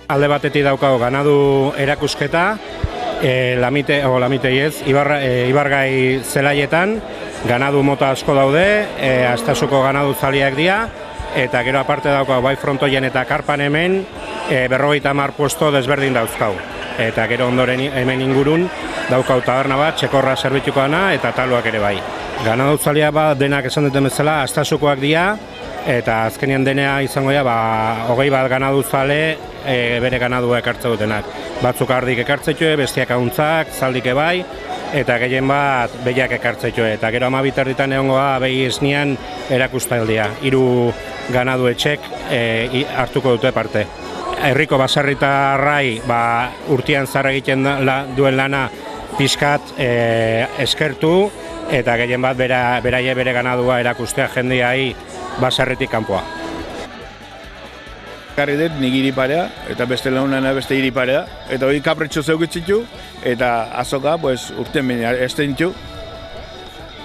Alde batetik daukago ganadu erakusketa, Ibargai zelaietan, ganadu mota asko daude, Astasuko ganadu zaliak dira, eta gero aparte daukago bai frontoien eta karpan hemen, 50 puesto desberdin dauzkau. Eta gero ondoren hemen ingurun daukau taberna bat, txekorra zerbituko dana eta taluak ere bai. Ganadu zalia bat denak esan duten bezala, Astasukoak dira, eta azkenean denea izango dira 20 bat ganadu zale bere ganadua ekartze dutenak. Batzuk ardik ekartzetxoe, bestiak ahuntzak, zaldik bai, eta gehien bat behiak ekartzetxoe. Eta gero 12 egongo da behi esnian erakustaldia. 3 ganadu etxek hartuko dute parte. Herriko baserritarrai urtean zahar egiten duen lana pixkat eskertu, eta gehien bat beraie bere ganadua erakustea jendeai baserritik kanpoa. Garri dut nik iriparea, eta beste launana beste iriparea, eta hori kapretxo zeukitzitu, eta azoka urten baina esten ditu,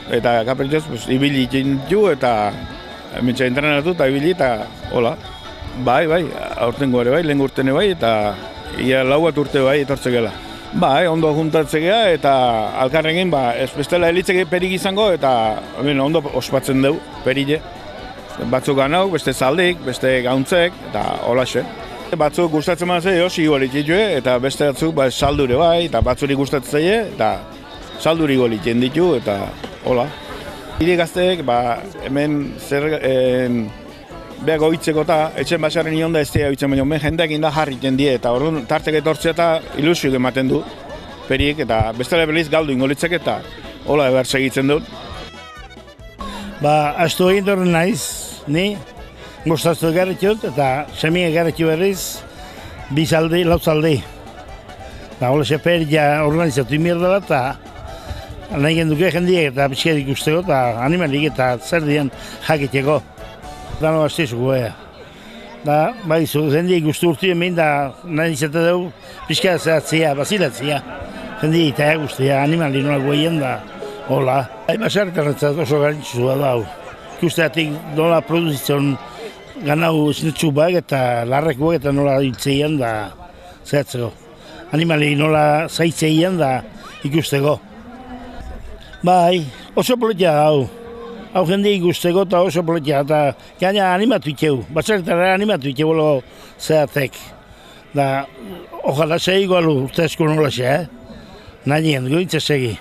eta kapretxoz ibili ditu, eta mentxa entrenatu eta ibili, eta hola. Bai, aurten gore bai, lehen urtene bai, eta ia 4 urte bai etortzekela. Bai, ondo juntatzekea, eta alkarregin, ez bestela elitzeke perik izango, eta ondo ospatzen dugu, perille. Batzuk ganau, beste zaldik, beste gauntzek, eta holaxe. Batzuk gustatzen mazai, osi golit ditue, eta beste batzuk saldure bai, eta batzuri gustatzen zaie, eta salduri golit ditu, eta hola. Hiri gazteek, hemen zer behar goitzeko eta etxen basaren ionda ez dira goitzen, baina hemen jendeak inda jarriten die, eta orduan tartek etortzea eta ilusioak ematen du, periek, eta bestela beliz galdu ingolitzek, eta hola eber segitzen dut. Astu egin dorren naiz, ni gustaztu garritxut, eta semia garritxu berriz, 2 zaldi, 4 zaldi. Hola seper ja organizatu imierdela, eta nahi genduke jendiek eta pixkerik usteko, eta animalik eta zer dien jakiteko. Dano bastizuko, jendiek ustu urtien behin, da nahi izate dugu pixkerak zeratzea, bazilatzea. Jendiek eta guztia, animalik nola goien da, hola. Basarretarretzat oso garrantzitsua da hau. Ikusteatik nola produzitzen ganau esnetxuak eta larrekuak eta nola hiltzeien da zeratzeko. Animali nola zaitzeien da ikusteko. Bai, oso politia da hau. Hau jende ikusteko eta oso politia eta gaina animatu ikeu. Basarretarra animatu ikeu bolo zeratek. Da, ojala segi goalu urte esko nola xe, Nahi goitza segi.